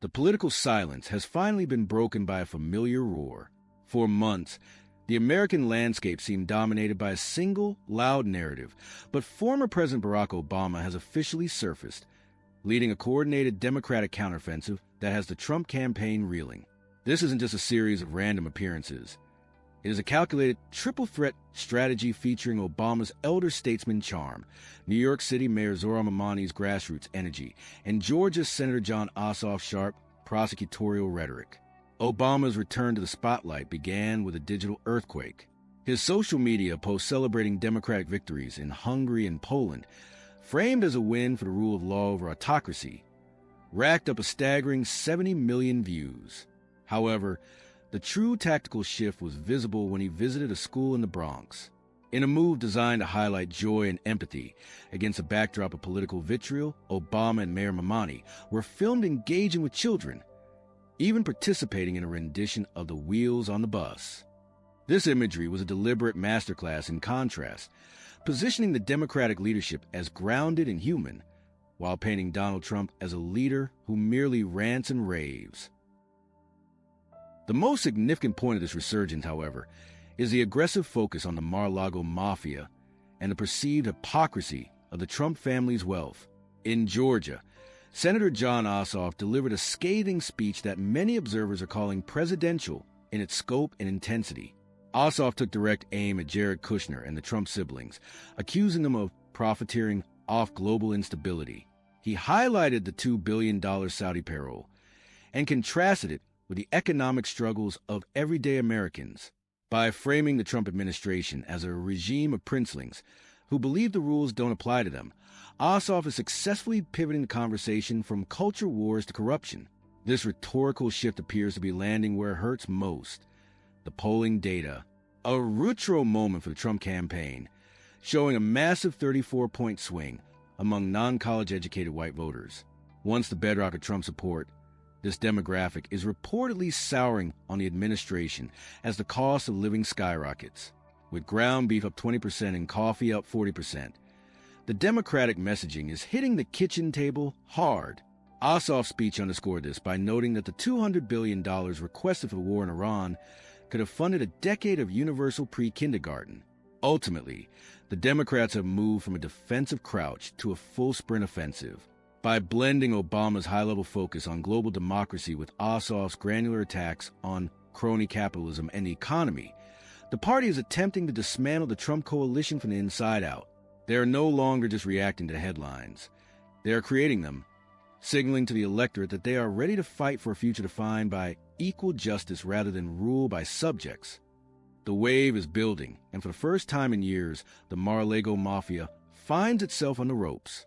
The political silence has finally been broken by a familiar roar. For months, the American landscape seemed dominated by a single, loud narrative, but former President Barack Obama has officially surfaced, leading a coordinated Democratic counteroffensive that has the Trump campaign reeling. This isn't just a series of random appearances. It is a calculated triple-threat strategy featuring Obama's elder statesman charm, New York City Mayor Zoron Mamani's grassroots energy, and Georgia Senator John Ossoff's sharp prosecutorial rhetoric. Obama's return to the spotlight began with a digital earthquake. His social media posts celebrating Democratic victories in Hungary and Poland, framed as a win for the rule of law over autocracy, racked up a staggering 70 million views. However, the true tactical shift was visible when he visited a school in the Bronx. In a move designed to highlight joy and empathy against a backdrop of political vitriol, Obama and Mayor Mamani were filmed engaging with children, even participating in a rendition of The Wheels on the Bus. This imagery was a deliberate masterclass in contrast, positioning the Democratic leadership as grounded and human, while painting Donald Trump as a leader who merely rants and raves. The most significant point of this resurgence, however, is the aggressive focus on the Mar-a-Lago Mafia and the perceived hypocrisy of the Trump family's wealth. In Georgia, Senator John Ossoff delivered a scathing speech that many observers are calling presidential in its scope and intensity. Ossoff took direct aim at Jared Kushner and the Trump siblings, accusing them of profiteering off global instability. He highlighted the $2 billion Saudi payroll and contrasted it with the economic struggles of everyday Americans. By framing the Trump administration as a regime of princelings who believe the rules don't apply to them, Ossoff is successfully pivoting the conversation from culture wars to corruption. This rhetorical shift appears to be landing where it hurts most: the polling data. A retro moment for the Trump campaign, showing a massive 34-point swing among non-college educated white voters. Once the bedrock of Trump support, this demographic is reportedly souring on the administration as the cost of living skyrockets. With ground beef up 20% and coffee up 40%, the Democratic messaging is hitting the kitchen table hard. Ossoff's speech underscored this by noting that the $200 billion requested for the war in Iran could have funded a decade of universal pre-kindergarten. Ultimately, the Democrats have moved from a defensive crouch to a full sprint offensive. By blending Obama's high-level focus on global democracy with Ossoff's granular attacks on crony capitalism and the economy, the party is attempting to dismantle the Trump coalition from the inside out. They are no longer just reacting to headlines. They are creating them, signaling to the electorate that they are ready to fight for a future defined by equal justice rather than rule by subjects. The wave is building, and for the first time in years, the Mar-a-Lago Mafia finds itself on the ropes.